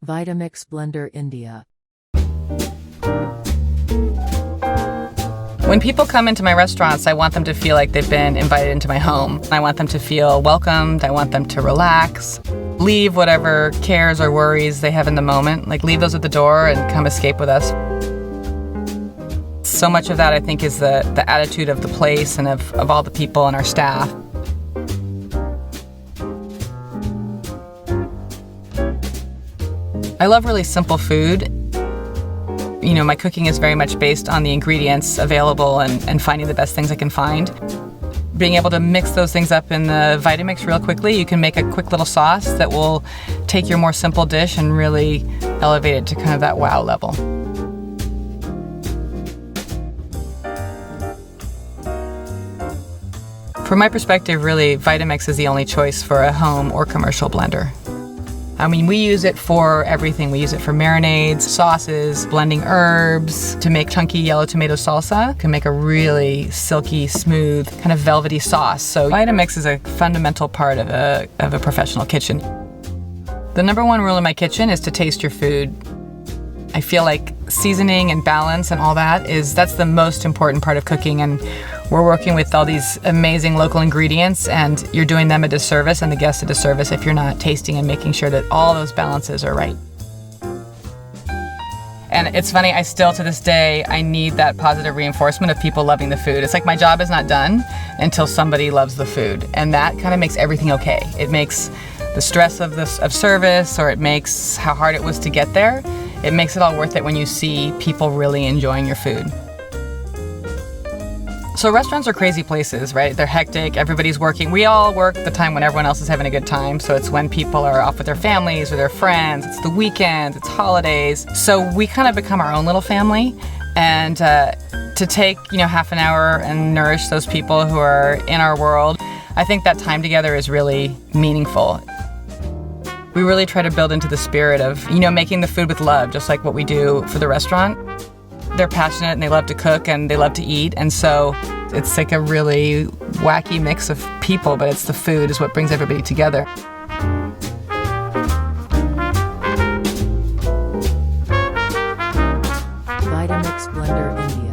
VITAMIX Blender India. When people come into my restaurants, I want them to feel like they've been invited into my home. I want them to feel welcomed. I want them to relax, leave whatever cares or worries they have in the moment. Like, leave those at the door and come escape with us. So much of that, I think, is the attitude of the place and of all the people and our staff. I love really simple food. You know, my cooking is very much based on the ingredients available and finding the best things I can find. Being able to mix those things up in the Vitamix real quickly, you can make a quick little sauce that will take your more simple dish and really elevate it to kind of that wow level. From my perspective, really, Vitamix is the only choice for a home or commercial blender. I mean, we use it for everything. We use it for marinades, sauces, blending herbs, to make chunky yellow tomato salsa. Can make a really silky, smooth, kind of velvety sauce. So Vitamix is a fundamental part of a professional kitchen. The number one rule in my kitchen is to taste your food. I feel like seasoning and balance and all that's the most important part of cooking, and we're working with all these amazing local ingredients, and you're doing them a disservice and the guests a disservice if you're not tasting and making sure that all those balances are right. And it's funny, I still to this day, I need that positive reinforcement of people loving the food. It's like my job is not done until somebody loves the food, and that kind of makes everything okay. It makes the stress of service, or it makes how hard it was to get there. It makes it all worth it when you see people really enjoying your food. So restaurants are crazy places, right? They're hectic, everybody's working. We all work the time when everyone else is having a good time. So it's when people are off with their families or their friends, it's the weekends, it's holidays. So we kind of become our own little family. And to take, half an hour and nourish those people who are in our world, I think that time together is really meaningful. We really try to build into the spirit of, making the food with love, just like what we do for the restaurant. They're passionate and they love to cook and they love to eat, and so it's like a really wacky mix of people, but it's the food is what brings everybody together. VITAMIX Blender India.